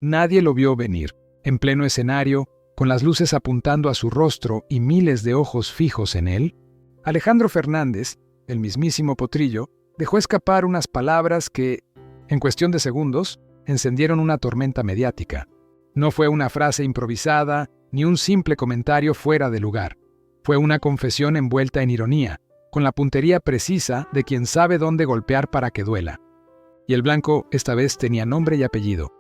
Nadie lo vio venir. En pleno escenario, con las luces apuntando a su rostro y miles de ojos fijos en él, Alejandro Fernández, el mismísimo Potrillo, dejó escapar unas palabras que, en cuestión de segundos, encendieron una tormenta mediática. No fue una frase improvisada, ni un simple comentario fuera de lugar. Fue una confesión envuelta en ironía, con la puntería precisa de quien sabe dónde golpear para que duela. Y el blanco esta vez tenía nombre y apellido: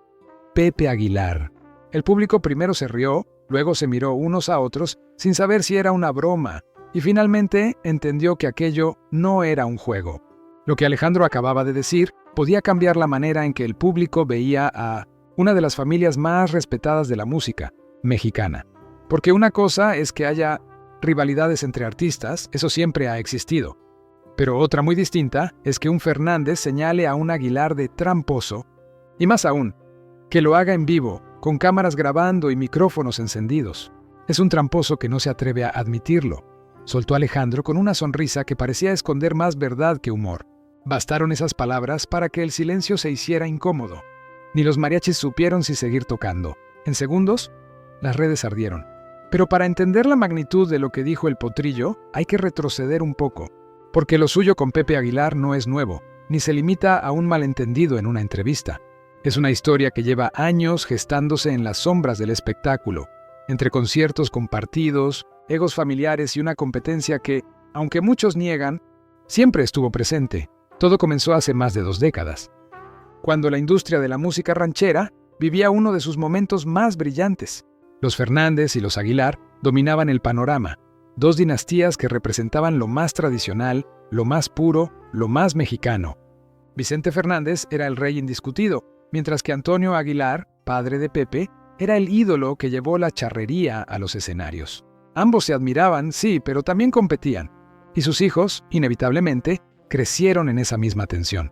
Pepe Aguilar. El público primero se rió, luego se miró unos a otros sin saber si era una broma, y finalmente entendió que aquello no era un juego. Lo que Alejandro acababa de decir podía cambiar la manera en que el público veía a una de las familias más respetadas de la música mexicana. Porque una cosa es que haya rivalidades entre artistas, eso siempre ha existido. Pero otra muy distinta es que un Fernández señale a un Aguilar de tramposo, y más aún, que lo haga en vivo, con cámaras grabando y micrófonos encendidos. Es un tramposo que no se atreve a admitirlo, soltó Alejandro con una sonrisa que parecía esconder más verdad que humor. Bastaron esas palabras para que el silencio se hiciera incómodo. Ni los mariachis supieron si seguir tocando. En segundos, las redes ardieron. Pero para entender la magnitud de lo que dijo el Potrillo, hay que retroceder un poco, porque lo suyo con Pepe Aguilar no es nuevo, ni se limita a un malentendido en una entrevista. Es una historia que lleva años gestándose en las sombras del espectáculo, entre conciertos compartidos, egos familiares y una competencia que, aunque muchos niegan, siempre estuvo presente. Todo comenzó hace más de 2 décadas, cuando la industria de la música ranchera vivía uno de sus momentos más brillantes. Los Fernández y los Aguilar dominaban el panorama, 2 dinastías que representaban lo más tradicional, lo más puro, lo más mexicano. Vicente Fernández era el rey indiscutido, mientras que Antonio Aguilar, padre de Pepe, era el ídolo que llevó la charrería a los escenarios. Ambos se admiraban, sí, pero también competían, y sus hijos, inevitablemente, crecieron en esa misma tensión.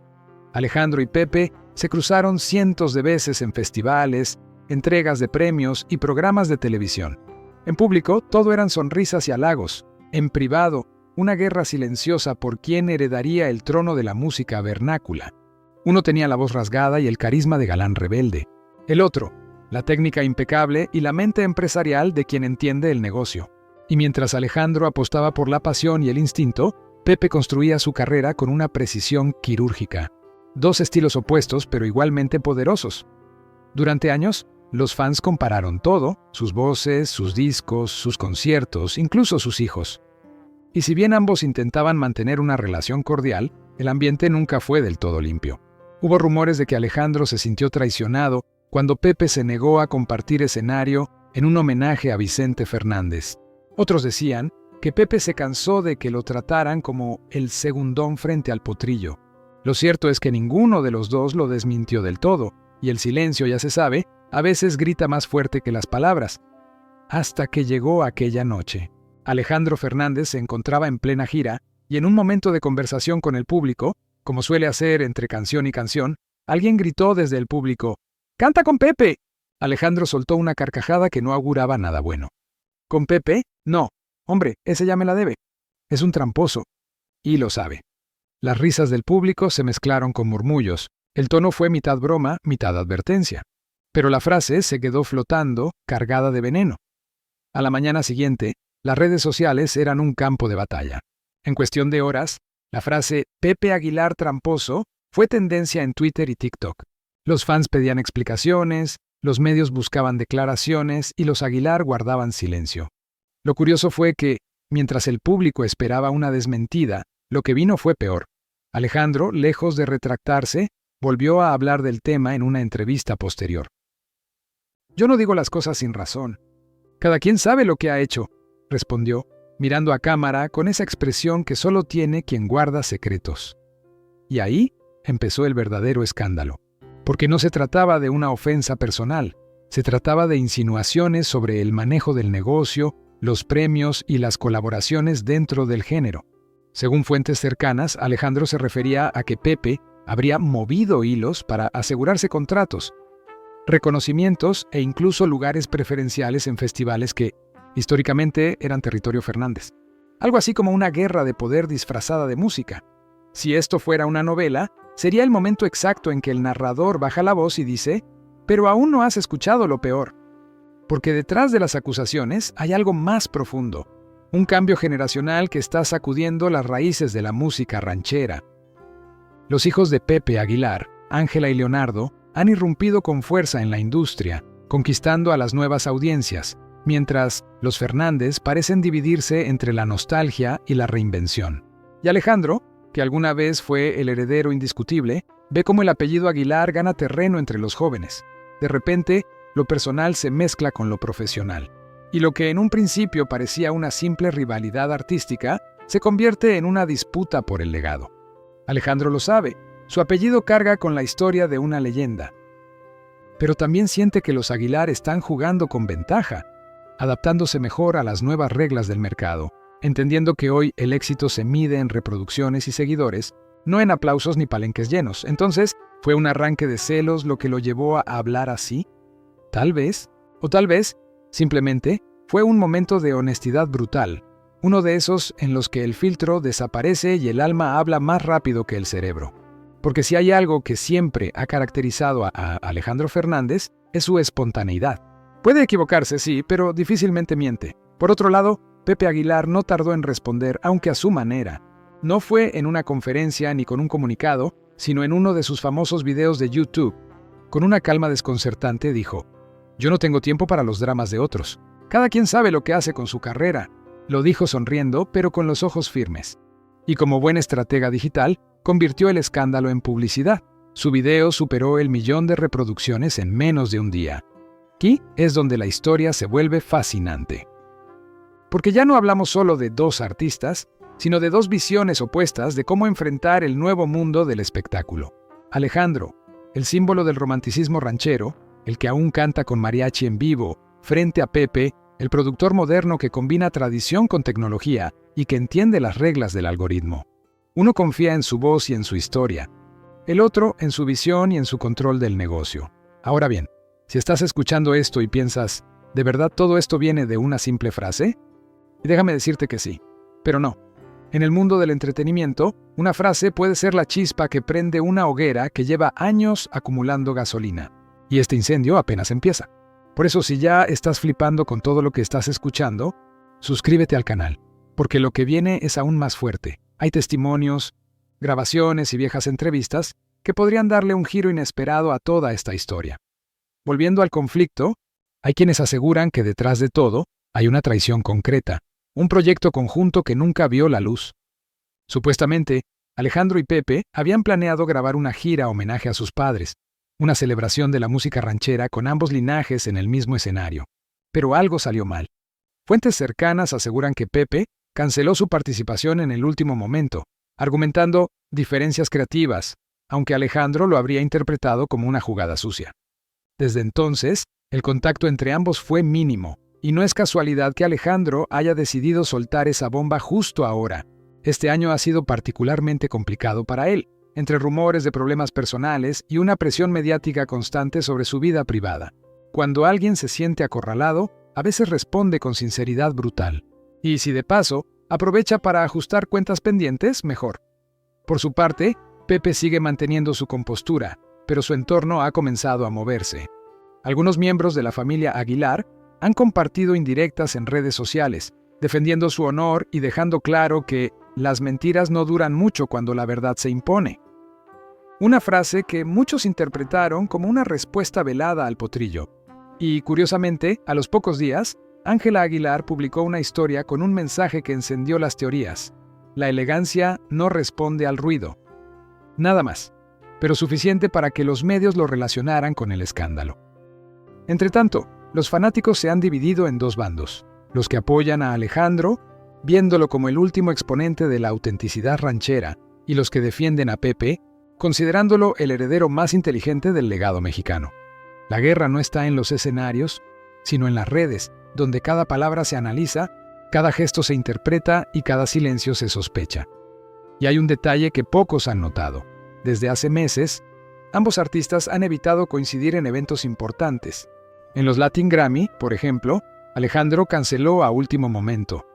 Alejandro y Pepe se cruzaron cientos de veces en festivales, entregas de premios y programas de televisión. En público, todo eran sonrisas y halagos. En privado, una guerra silenciosa por quién heredaría el trono de la música vernácula. Uno tenía la voz rasgada y el carisma de galán rebelde. El otro, la técnica impecable y la mente empresarial de quien entiende el negocio. Y mientras Alejandro apostaba por la pasión y el instinto, Pepe construía su carrera con una precisión quirúrgica. 2 estilos opuestos, pero igualmente poderosos. Durante años, los fans compararon todo: sus voces, sus discos, sus conciertos, incluso sus hijos. Y si bien ambos intentaban mantener una relación cordial, el ambiente nunca fue del todo limpio. Hubo rumores de que Alejandro se sintió traicionado cuando Pepe se negó a compartir escenario en un homenaje a Vicente Fernández. Otros decían que Pepe se cansó de que lo trataran como el segundón frente al Potrillo. Lo cierto es que ninguno de los dos lo desmintió del todo, y el silencio, ya se sabe, a veces grita más fuerte que las palabras. Hasta que llegó aquella noche. Alejandro Fernández se encontraba en plena gira, y en un momento de conversación con el público, como suele hacer entre canción y canción, alguien gritó desde el público: ¡Canta con Pepe! Alejandro soltó una carcajada que no auguraba nada bueno. ¿Con Pepe? No. Hombre, ese ya me la debe. Es un tramposo. Y lo sabe. Las risas del público se mezclaron con murmullos. El tono fue mitad broma, mitad advertencia. Pero la frase se quedó flotando, cargada de veneno. A la mañana siguiente, las redes sociales eran un campo de batalla. En cuestión de horas, la frase Pepe Aguilar tramposo fue tendencia en Twitter y TikTok. Los fans pedían explicaciones, los medios buscaban declaraciones y los Aguilar guardaban silencio. Lo curioso fue que, mientras el público esperaba una desmentida, lo que vino fue peor. Alejandro, lejos de retractarse, volvió a hablar del tema en una entrevista posterior. Yo no digo las cosas sin razón. Cada quien sabe lo que ha hecho, respondió, mirando a cámara con esa expresión que solo tiene quien guarda secretos. Y ahí empezó el verdadero escándalo, porque no se trataba de una ofensa personal, se trataba de insinuaciones sobre el manejo del negocio, los premios y las colaboraciones dentro del género. Según fuentes cercanas, Alejandro se refería a que Pepe habría movido hilos para asegurarse contratos, reconocimientos e incluso lugares preferenciales en festivales que, históricamente, eran territorio Fernández. Algo así como una guerra de poder disfrazada de música. Si esto fuera una novela, sería el momento exacto en que el narrador baja la voz y dice: Pero aún no has escuchado lo peor, porque detrás de las acusaciones hay algo más profundo, un cambio generacional que está sacudiendo las raíces de la música ranchera. Los hijos de Pepe Aguilar, Ángela y Leonardo, han irrumpido con fuerza en la industria, conquistando a las nuevas audiencias, mientras los Fernández parecen dividirse entre la nostalgia y la reinvención. Y Alejandro, que alguna vez fue el heredero indiscutible, ve cómo el apellido Aguilar gana terreno entre los jóvenes. De repente, lo personal se mezcla con lo profesional. Y lo que en un principio parecía una simple rivalidad artística, se convierte en una disputa por el legado. Alejandro lo sabe, su apellido carga con la historia de una leyenda. Pero también siente que los Aguilar están jugando con ventaja, adaptándose mejor a las nuevas reglas del mercado, entendiendo que hoy el éxito se mide en reproducciones y seguidores, no en aplausos ni palenques llenos. Entonces, ¿fue un arranque de celos lo que lo llevó a hablar así? Tal vez, o tal vez, simplemente, fue un momento de honestidad brutal, uno de esos en los que el filtro desaparece y el alma habla más rápido que el cerebro. Porque si hay algo que siempre ha caracterizado a Alejandro Fernández, es su espontaneidad. Puede equivocarse, sí, pero difícilmente miente. Por otro lado, Pepe Aguilar no tardó en responder, aunque a su manera. No fue en una conferencia ni con un comunicado, sino en uno de sus famosos videos de YouTube. Con una calma desconcertante dijo: «Yo no tengo tiempo para los dramas de otros. Cada quien sabe lo que hace con su carrera». Lo dijo sonriendo, pero con los ojos firmes. Y como buen estratega digital, convirtió el escándalo en publicidad. Su video superó el 1.000.000 de reproducciones en menos de un día. Aquí es donde la historia se vuelve fascinante. Porque ya no hablamos solo de dos artistas, sino de dos visiones opuestas de cómo enfrentar el nuevo mundo del espectáculo. Alejandro, el símbolo del romanticismo ranchero, el que aún canta con mariachi en vivo, frente a Pepe, el productor moderno que combina tradición con tecnología y que entiende las reglas del algoritmo. Uno confía en su voz y en su historia, el otro en su visión y en su control del negocio. Ahora bien, si estás escuchando esto y piensas, ¿de verdad todo esto viene de una simple frase? Y déjame decirte que sí, pero no. En el mundo del entretenimiento, una frase puede ser la chispa que prende una hoguera que lleva años acumulando gasolina. Y este incendio apenas empieza. Por eso, si ya estás flipando con todo lo que estás escuchando, suscríbete al canal, porque lo que viene es aún más fuerte. Hay testimonios, grabaciones y viejas entrevistas que podrían darle un giro inesperado a toda esta historia. Volviendo al conflicto, hay quienes aseguran que detrás de todo hay una traición concreta, un proyecto conjunto que nunca vio la luz. Supuestamente, Alejandro y Pepe habían planeado grabar una gira homenaje a sus padres, una celebración de la música ranchera con ambos linajes en el mismo escenario. Pero algo salió mal. Fuentes cercanas aseguran que Pepe canceló su participación en el último momento, argumentando diferencias creativas, aunque Alejandro lo habría interpretado como una jugada sucia. Desde entonces, el contacto entre ambos fue mínimo, y no es casualidad que Alejandro haya decidido soltar esa bomba justo ahora. Este año ha sido particularmente complicado para él, entre rumores de problemas personales y una presión mediática constante sobre su vida privada. Cuando alguien se siente acorralado, a veces responde con sinceridad brutal. Y si de paso, aprovecha para ajustar cuentas pendientes, mejor. Por su parte, Pepe sigue manteniendo su compostura, pero su entorno ha comenzado a moverse. Algunos miembros de la familia Aguilar han compartido indirectas en redes sociales, defendiendo su honor y dejando claro que las mentiras no duran mucho cuando la verdad se impone. Una frase que muchos interpretaron como una respuesta velada al potrillo. Y, curiosamente, a los pocos días, Ángela Aguilar publicó una historia con un mensaje que encendió las teorías. La elegancia no responde al ruido. Nada más, pero suficiente para que los medios lo relacionaran con el escándalo. Entretanto, los fanáticos se han dividido en dos bandos. Los que apoyan a Alejandro, viéndolo como el último exponente de la autenticidad ranchera, y los que defienden a Pepe, considerándolo el heredero más inteligente del legado mexicano. La guerra no está en los escenarios, sino en las redes, donde cada palabra se analiza, cada gesto se interpreta y cada silencio se sospecha. Y hay un detalle que pocos han notado. Desde hace meses, ambos artistas han evitado coincidir en eventos importantes. En los Latin Grammy, por ejemplo, Alejandro canceló a último momento.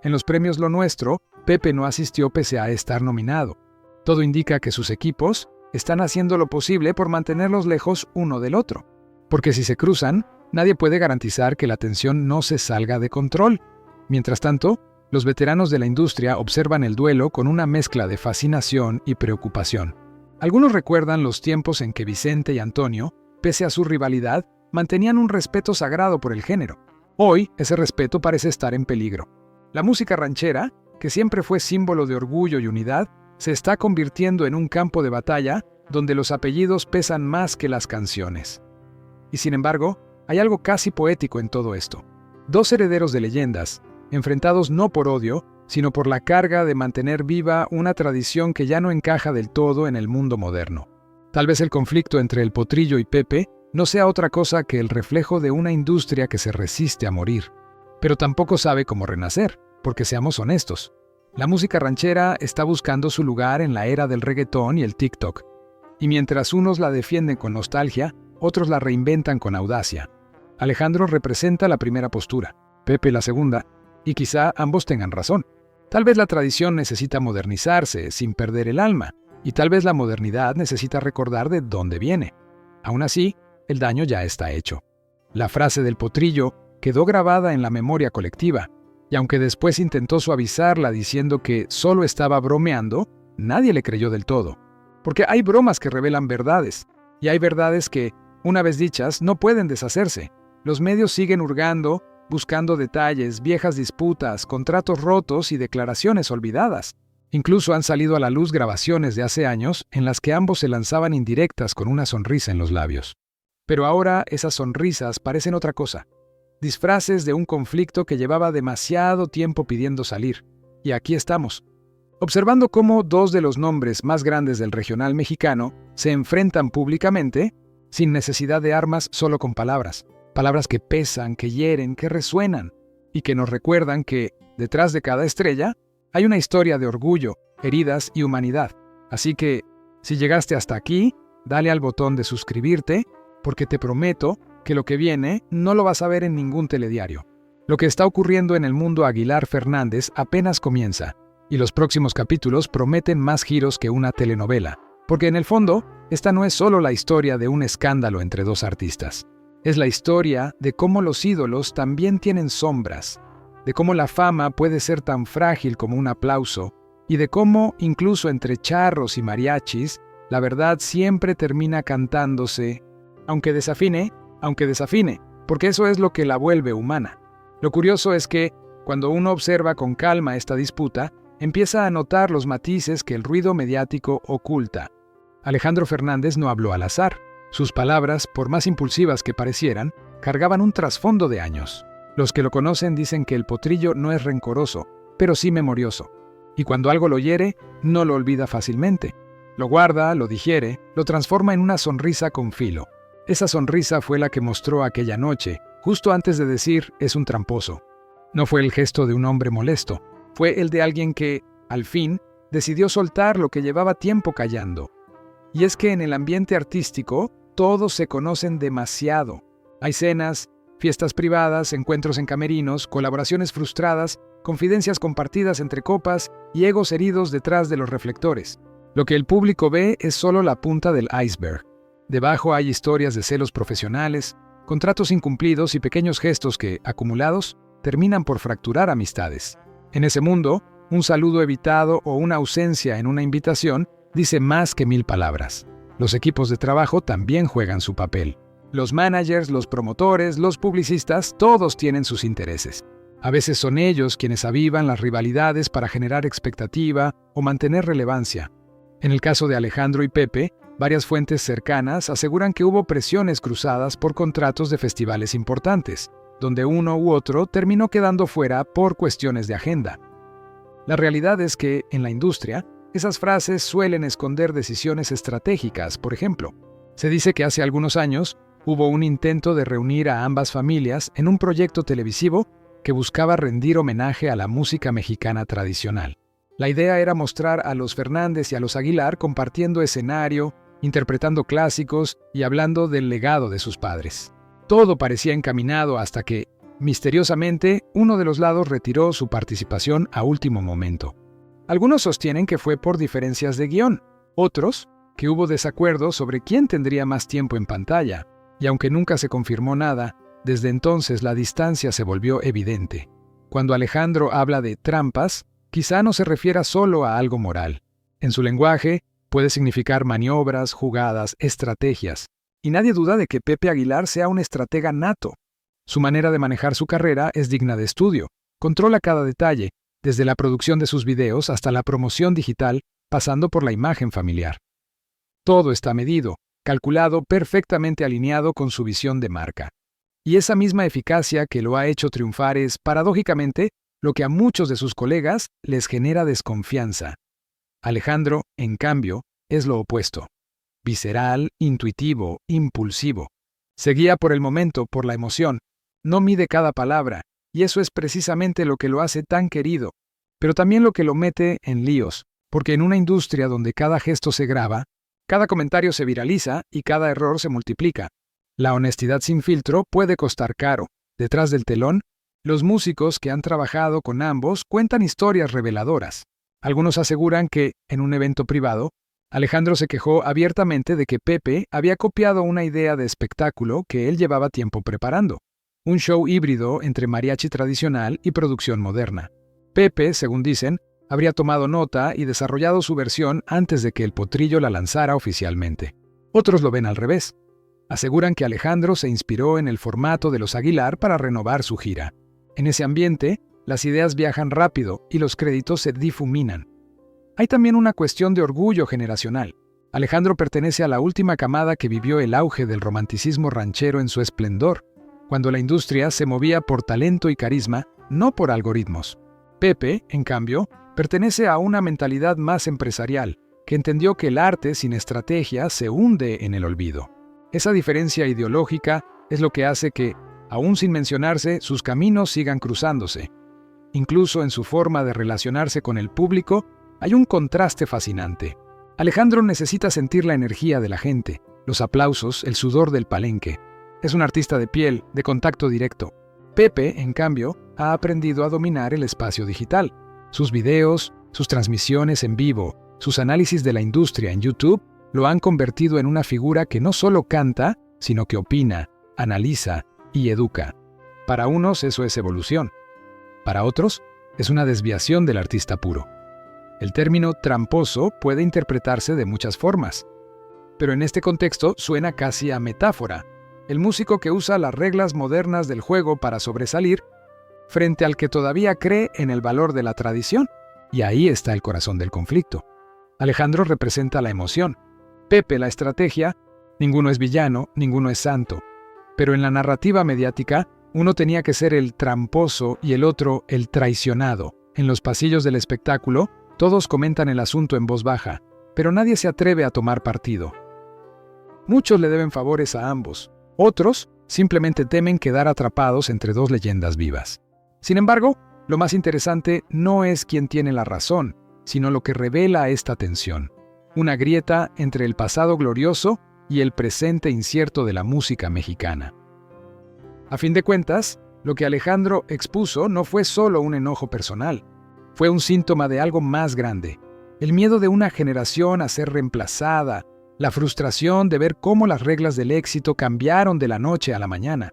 En los premios Lo Nuestro, Pepe no asistió pese a estar nominado. Todo indica que sus equipos están haciendo lo posible por mantenerlos lejos uno del otro. Porque si se cruzan, nadie puede garantizar que la tensión no se salga de control. Mientras tanto, los veteranos de la industria observan el duelo con una mezcla de fascinación y preocupación. Algunos recuerdan los tiempos en que Vicente y Antonio, pese a su rivalidad, mantenían un respeto sagrado por el género. Hoy, ese respeto parece estar en peligro. La música ranchera, que siempre fue símbolo de orgullo y unidad, se está convirtiendo en un campo de batalla donde los apellidos pesan más que las canciones. Y sin embargo, hay algo casi poético en todo esto. Dos herederos de leyendas, enfrentados no por odio, sino por la carga de mantener viva una tradición que ya no encaja del todo en el mundo moderno. Tal vez el conflicto entre el Potrillo y Pepe no sea otra cosa que el reflejo de una industria que se resiste a morir, pero tampoco sabe cómo renacer, porque seamos honestos. La música ranchera está buscando su lugar en la era del reggaetón y el TikTok, y mientras unos la defienden con nostalgia, otros la reinventan con audacia. Alejandro representa la primera postura, Pepe la segunda, y quizá ambos tengan razón. Tal vez la tradición necesita modernizarse sin perder el alma, y tal vez la modernidad necesita recordar de dónde viene. Aún así, el daño ya está hecho. La frase del Potrillo quedó grabada en la memoria colectiva, y aunque después intentó suavizarla diciendo que solo estaba bromeando, nadie le creyó del todo. Porque hay bromas que revelan verdades, y hay verdades que, una vez dichas, no pueden deshacerse. Los medios siguen hurgando, buscando detalles, viejas disputas, contratos rotos y declaraciones olvidadas. Incluso han salido a la luz grabaciones de hace años en las que ambos se lanzaban indirectas con una sonrisa en los labios. Pero ahora esas sonrisas parecen otra cosa. Disfraces de un conflicto que llevaba demasiado tiempo pidiendo salir. Y aquí estamos, observando cómo dos de los nombres más grandes del regional mexicano se enfrentan públicamente, sin necesidad de armas, solo con palabras. Palabras que pesan, que hieren, que resuenan, y que nos recuerdan que, detrás de cada estrella, hay una historia de orgullo, heridas y humanidad. Así que, si llegaste hasta aquí, dale al botón de suscribirte, porque te prometo que lo que viene no lo vas a ver en ningún telediario. Lo que está ocurriendo en el mundo Aguilar Fernández apenas comienza, y los próximos capítulos prometen más giros que una telenovela, porque en el fondo, esta no es solo la historia de un escándalo entre dos artistas. Es la historia de cómo los ídolos también tienen sombras, de cómo la fama puede ser tan frágil como un aplauso, y de cómo, incluso entre charros y mariachis, la verdad siempre termina cantándose, aunque desafine, porque eso es lo que la vuelve humana. Lo curioso es que, cuando uno observa con calma esta disputa, empieza a notar los matices que el ruido mediático oculta. Alejandro Fernández no habló al azar. Sus palabras, por más impulsivas que parecieran, cargaban un trasfondo de años. Los que lo conocen dicen que el Potrillo no es rencoroso, pero sí memorioso. Y cuando algo lo hiere, no lo olvida fácilmente. Lo guarda, lo digiere, lo transforma en una sonrisa con filo. Esa sonrisa fue la que mostró aquella noche, justo antes de decir es un tramposo. No fue el gesto de un hombre molesto, fue el de alguien que, al fin, decidió soltar lo que llevaba tiempo callando. Y es que en el ambiente artístico, todos se conocen demasiado. Hay cenas, fiestas privadas, encuentros en camerinos, colaboraciones frustradas, confidencias compartidas entre copas y egos heridos detrás de los reflectores. Lo que el público ve es solo la punta del iceberg. Debajo hay historias de celos profesionales, contratos incumplidos y pequeños gestos que, acumulados, terminan por fracturar amistades. En ese mundo, un saludo evitado o una ausencia en una invitación dice más que 1000 palabras. Los equipos de trabajo también juegan su papel. Los managers, los promotores, los publicistas, todos tienen sus intereses. A veces son ellos quienes avivan las rivalidades para generar expectativa o mantener relevancia. En el caso de Alejandro y Pepe, varias fuentes cercanas aseguran que hubo presiones cruzadas por contratos de festivales importantes, donde uno u otro terminó quedando fuera por cuestiones de agenda. La realidad es que, en la industria, esas frases suelen esconder decisiones estratégicas. Por ejemplo, se dice que hace algunos años hubo un intento de reunir a ambas familias en un proyecto televisivo que buscaba rendir homenaje a la música mexicana tradicional. La idea era mostrar a los Fernández y a los Aguilar compartiendo escenario, interpretando clásicos y hablando del legado de sus padres. Todo parecía encaminado hasta que, misteriosamente, uno de los lados retiró su participación a último momento. Algunos sostienen que fue por diferencias de guión, otros que hubo desacuerdos sobre quién tendría más tiempo en pantalla, y aunque nunca se confirmó nada, desde entonces la distancia se volvió evidente. Cuando Alejandro habla de trampas, quizá no se refiera solo a algo moral. En su lenguaje puede significar maniobras, jugadas, estrategias. Y nadie duda de que Pepe Aguilar sea un estratega nato. Su manera de manejar su carrera es digna de estudio. Controla cada detalle, desde la producción de sus videos hasta la promoción digital, pasando por la imagen familiar. Todo está medido, calculado, perfectamente alineado con su visión de marca. Y esa misma eficacia que lo ha hecho triunfar es, paradójicamente, lo que a muchos de sus colegas les genera desconfianza. Alejandro, en cambio, es lo opuesto. Visceral, intuitivo, impulsivo. Se guía por el momento, por la emoción. No mide cada palabra, y eso es precisamente lo que lo hace tan querido, pero también lo que lo mete en líos, porque en una industria donde cada gesto se graba, cada comentario se viraliza y cada error se multiplica. La honestidad sin filtro puede costar caro. Detrás del telón, los músicos que han trabajado con ambos cuentan historias reveladoras. Algunos aseguran que, en un evento privado, Alejandro se quejó abiertamente de que Pepe había copiado una idea de espectáculo que él llevaba tiempo preparando. Un show híbrido entre mariachi tradicional y producción moderna. Pepe, según dicen, habría tomado nota y desarrollado su versión antes de que el Potrillo la lanzara oficialmente. Otros lo ven al revés. Aseguran que Alejandro se inspiró en el formato de los Aguilar para renovar su gira. En ese ambiente, las ideas viajan rápido y los créditos se difuminan. Hay también una cuestión de orgullo generacional. Alejandro pertenece a la última camada que vivió el auge del romanticismo ranchero en su esplendor, cuando la industria se movía por talento y carisma, no por algoritmos. Pepe, en cambio, pertenece a una mentalidad más empresarial, que entendió que el arte sin estrategia se hunde en el olvido. Esa diferencia ideológica es lo que hace que, aún sin mencionarse, sus caminos sigan cruzándose. Incluso en su forma de relacionarse con el público, hay un contraste fascinante. Alejandro necesita sentir la energía de la gente, los aplausos, el sudor del palenque. Es un artista de piel, de contacto directo. Pepe, en cambio, ha aprendido a dominar el espacio digital. Sus videos, sus transmisiones en vivo, sus análisis de la industria en YouTube lo han convertido en una figura que no solo canta, sino que opina, analiza y educa. Para unos eso es evolución. Para otros, es una desviación del artista puro. El término tramposo puede interpretarse de muchas formas, pero en este contexto suena casi a metáfora. El músico que usa las reglas modernas del juego para sobresalir, frente al que todavía cree en el valor de la tradición. Y ahí está el corazón del conflicto. Alejandro representa la emoción. Pepe la estrategia. Ninguno es villano, ninguno es santo. Pero en la narrativa mediática, uno tenía que ser el tramposo y el otro el traicionado. En los pasillos del espectáculo, todos comentan el asunto en voz baja, pero nadie se atreve a tomar partido. Muchos le deben favores a ambos. Otros simplemente temen quedar atrapados entre dos leyendas vivas. Sin embargo, lo más interesante no es quién tiene la razón, sino lo que revela esta tensión. Una grieta entre el pasado glorioso y el presente incierto de la música mexicana. A fin de cuentas, lo que Alejandro expuso no fue solo un enojo personal, fue un síntoma de algo más grande. El miedo de una generación a ser reemplazada, la frustración de ver cómo las reglas del éxito cambiaron de la noche a la mañana.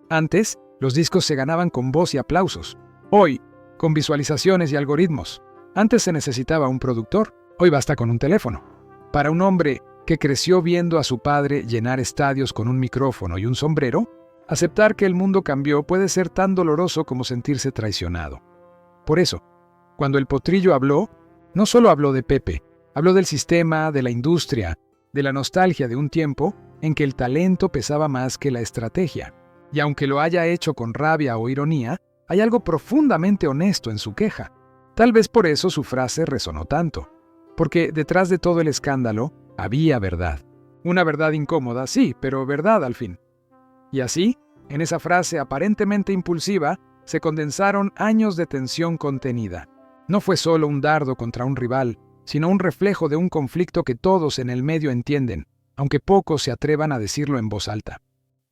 Antes, los discos se ganaban con voz y aplausos. Hoy, con visualizaciones y algoritmos. Antes se necesitaba un productor, hoy basta con un teléfono. Para un hombre que creció viendo a su padre llenar estadios con un micrófono y un sombrero, aceptar que el mundo cambió puede ser tan doloroso como sentirse traicionado. Por eso, cuando el Potrillo habló, no solo habló de Pepe, habló del sistema, de la industria, de la nostalgia de un tiempo en que el talento pesaba más que la estrategia. Y aunque lo haya hecho con rabia o ironía, hay algo profundamente honesto en su queja. Tal vez por eso su frase resonó tanto. Porque detrás de todo el escándalo había verdad. Una verdad incómoda, sí, pero verdad al fin. Y así, en esa frase aparentemente impulsiva, se condensaron años de tensión contenida. No fue solo un dardo contra un rival, sino un reflejo de un conflicto que todos en el medio entienden, aunque pocos se atrevan a decirlo en voz alta.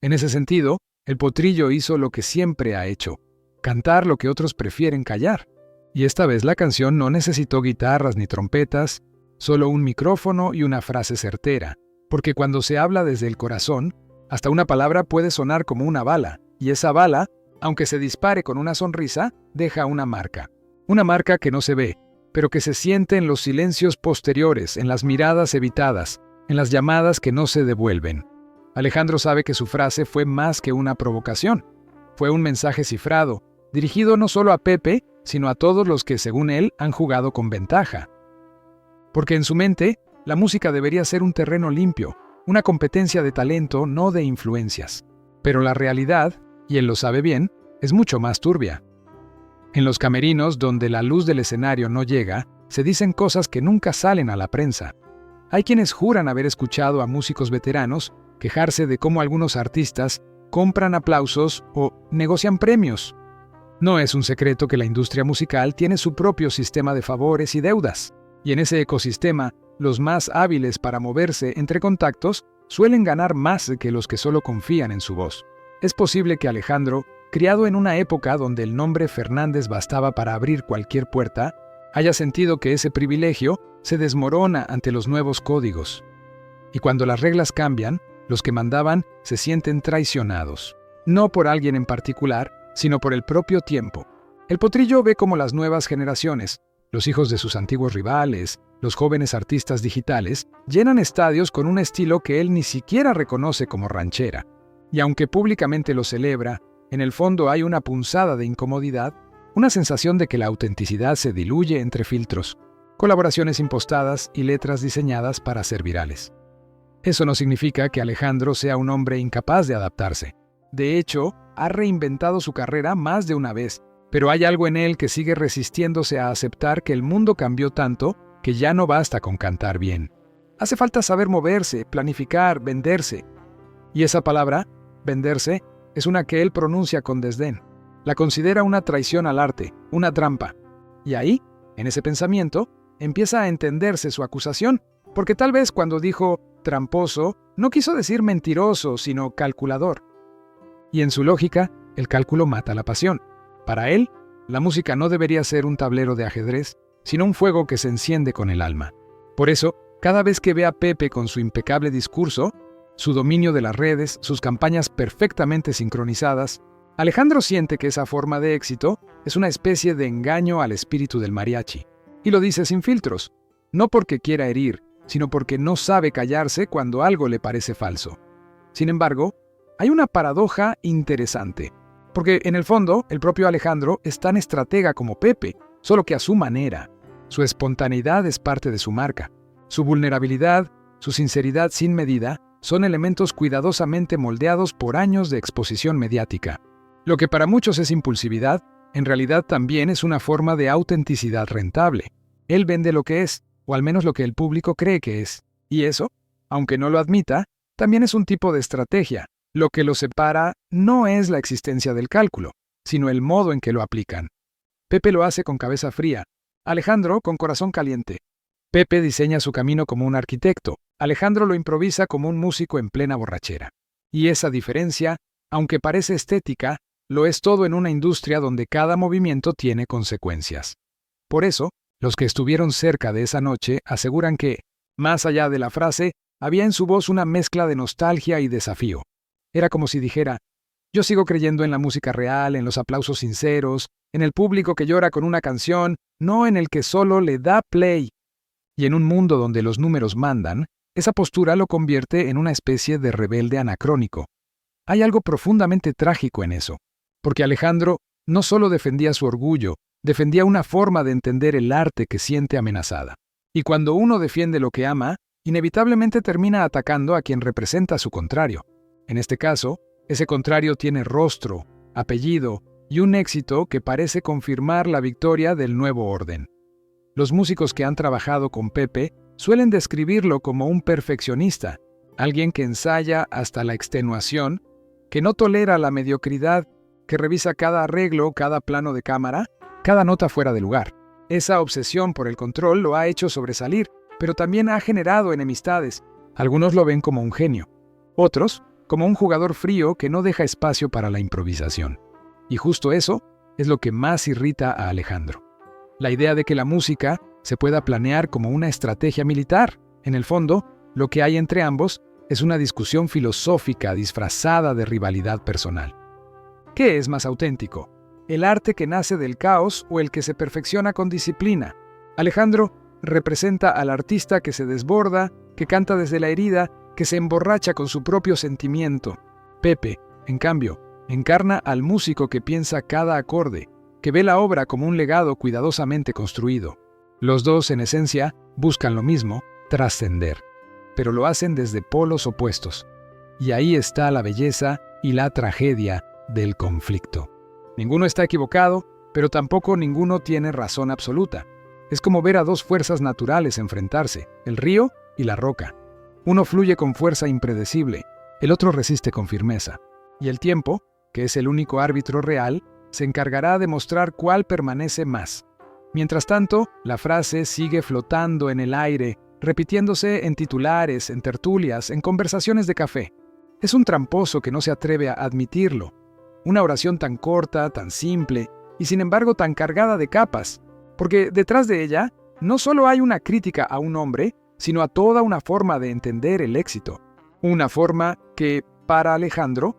En ese sentido, el Potrillo hizo lo que siempre ha hecho, cantar lo que otros prefieren callar. Y esta vez la canción no necesitó guitarras ni trompetas, solo un micrófono y una frase certera, porque cuando se habla desde el corazón, Hasta una palabra puede sonar como una bala, y esa bala, aunque se dispare con una sonrisa, deja una marca. Una marca que no se ve, pero que se siente en los silencios posteriores, en las miradas evitadas, en las llamadas que no se devuelven. Alejandro sabe que su frase fue más que una provocación. Fue un mensaje cifrado, dirigido no solo a Pepe, sino a todos los que, según él, han jugado con ventaja. Porque en su mente, la música debería ser un terreno limpio, una competencia de talento, no de influencias. Pero la realidad, y él lo sabe bien, es mucho más turbia. En los camerinos, donde la luz del escenario no llega, se dicen cosas que nunca salen a la prensa. Hay quienes juran haber escuchado a músicos veteranos quejarse de cómo algunos artistas compran aplausos o negocian premios. No es un secreto que la industria musical tiene su propio sistema de favores y deudas, y en ese ecosistema, los más hábiles para moverse entre contactos suelen ganar más que los que solo confían en su voz. Es posible que Alejandro, criado en una época donde el nombre Fernández bastaba para abrir cualquier puerta, haya sentido que ese privilegio se desmorona ante los nuevos códigos. Y cuando las reglas cambian, los que mandaban se sienten traicionados, no por alguien en particular, sino por el propio tiempo. El potrillo ve cómo las nuevas generaciones, los hijos de sus antiguos rivales, los jóvenes artistas digitales, llenan estadios con un estilo que él ni siquiera reconoce como ranchera. Y aunque públicamente lo celebra, en el fondo hay una punzada de incomodidad, una sensación de que la autenticidad se diluye entre filtros, colaboraciones impostadas y letras diseñadas para ser virales. Eso no significa que Alejandro sea un hombre incapaz de adaptarse. De hecho, ha reinventado su carrera más de una vez, pero hay algo en él que sigue resistiéndose a aceptar que el mundo cambió tanto que ya no basta con cantar bien. Hace falta saber moverse, planificar, venderse. Y esa palabra, venderse, es una que él pronuncia con desdén. La considera una traición al arte, una trampa. Y ahí, en ese pensamiento, empieza a entenderse su acusación, porque tal vez cuando dijo tramposo, no quiso decir mentiroso, sino calculador. Y en su lógica, el cálculo mata la pasión. Para él, la música no debería ser un tablero de ajedrez, sino un fuego que se enciende con el alma. Por eso, cada vez que ve a Pepe con su impecable discurso, su dominio de las redes, sus campañas perfectamente sincronizadas, Alejandro siente que esa forma de éxito es una especie de engaño al espíritu del mariachi. Y lo dice sin filtros, no porque quiera herir, sino porque no sabe callarse cuando algo le parece falso. Sin embargo, hay una paradoja interesante, porque en el fondo el propio Alejandro es tan estratega como Pepe, solo que a su manera. Su espontaneidad es parte de su marca. Su vulnerabilidad, su sinceridad sin medida, son elementos cuidadosamente moldeados por años de exposición mediática. Lo que para muchos es impulsividad, en realidad también es una forma de autenticidad rentable. Él vende lo que es, o al menos lo que el público cree que es. Y eso, aunque no lo admita, también es un tipo de estrategia. Lo que lo separa no es la existencia del cálculo, sino el modo en que lo aplican. Pepe lo hace con cabeza fría, Alejandro con corazón caliente. Pepe diseña su camino como un arquitecto, Alejandro lo improvisa como un músico en plena borrachera. Y esa diferencia, aunque parece estética, lo es todo en una industria donde cada movimiento tiene consecuencias. Por eso, los que estuvieron cerca de esa noche aseguran que, más allá de la frase, había en su voz una mezcla de nostalgia y desafío. Era como si dijera, yo sigo creyendo en la música real, en los aplausos sinceros, en el público que llora con una canción, no en el que solo le da play. Y en un mundo donde los números mandan, esa postura lo convierte en una especie de rebelde anacrónico. Hay algo profundamente trágico en eso, porque Alejandro no solo defendía su orgullo, defendía una forma de entender el arte que siente amenazada. Y cuando uno defiende lo que ama, inevitablemente termina atacando a quien representa su contrario. En este caso, ese contrario tiene rostro, apellido y un éxito que parece confirmar la victoria del nuevo orden. Los músicos que han trabajado con Pepe suelen describirlo como un perfeccionista, alguien que ensaya hasta la extenuación, que no tolera la mediocridad, que revisa cada arreglo, cada plano de cámara, cada nota fuera de lugar. Esa obsesión por el control lo ha hecho sobresalir, pero también ha generado enemistades. Algunos lo ven como un genio, otros como un jugador frío que no deja espacio para la improvisación. Y justo eso es lo que más irrita a Alejandro. La idea de que la música se pueda planear como una estrategia militar. En el fondo, lo que hay entre ambos es una discusión filosófica disfrazada de rivalidad personal. ¿Qué es más auténtico? ¿El arte que nace del caos o el que se perfecciona con disciplina? Alejandro representa al artista que se desborda, que canta desde la herida, que se emborracha con su propio sentimiento. Pepe, en cambio, encarna al músico que piensa cada acorde, que ve la obra como un legado cuidadosamente construido. Los dos, en esencia, buscan lo mismo, trascender, pero lo hacen desde polos opuestos. Y ahí está la belleza y la tragedia del conflicto. Ninguno está equivocado, pero tampoco ninguno tiene razón absoluta. Es como ver a dos fuerzas naturales enfrentarse, el río y la roca. Uno fluye con fuerza impredecible, el otro resiste con firmeza. Y el tiempo, que es el único árbitro real, se encargará de mostrar cuál permanece más. Mientras tanto, la frase sigue flotando en el aire, repitiéndose en titulares, en tertulias, en conversaciones de café. Es un tramposo que no se atreve a admitirlo. Una oración tan corta, tan simple, y sin embargo tan cargada de capas, porque detrás de ella no solo hay una crítica a un hombre, sino a toda una forma de entender el éxito. Una forma que, para Alejandro,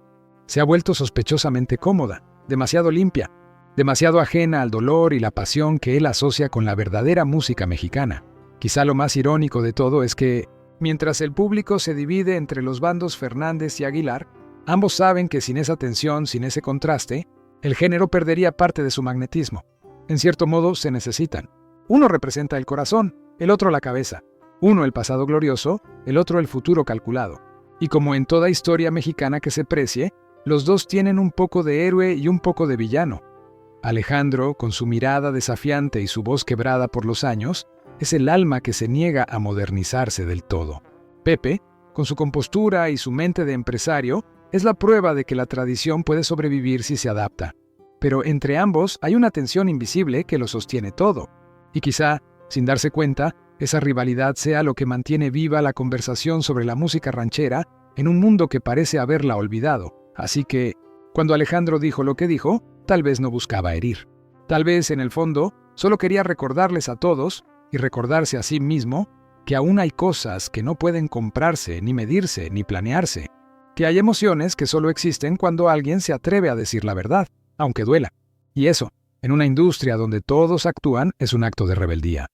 se ha vuelto sospechosamente cómoda, demasiado limpia, demasiado ajena al dolor y la pasión que él asocia con la verdadera música mexicana. Quizá lo más irónico de todo es que, mientras el público se divide entre los bandos Fernández y Aguilar, ambos saben que sin esa tensión, sin ese contraste, el género perdería parte de su magnetismo. En cierto modo, se necesitan. Uno representa el corazón, el otro la cabeza. Uno el pasado glorioso, el otro el futuro calculado. Y como en toda historia mexicana que se precie, los dos tienen un poco de héroe y un poco de villano. Alejandro, con su mirada desafiante y su voz quebrada por los años, es el alma que se niega a modernizarse del todo. Pepe, con su compostura y su mente de empresario, es la prueba de que la tradición puede sobrevivir si se adapta. Pero entre ambos hay una tensión invisible que lo sostiene todo. Y quizá, sin darse cuenta, esa rivalidad sea lo que mantiene viva la conversación sobre la música ranchera en un mundo que parece haberla olvidado. Así que, cuando Alejandro dijo lo que dijo, tal vez no buscaba herir. Tal vez, en el fondo, solo quería recordarles a todos, y recordarse a sí mismo, que aún hay cosas que no pueden comprarse, ni medirse, ni planearse. Que hay emociones que solo existen cuando alguien se atreve a decir la verdad, aunque duela. Y eso, en una industria donde todos actúan, es un acto de rebeldía.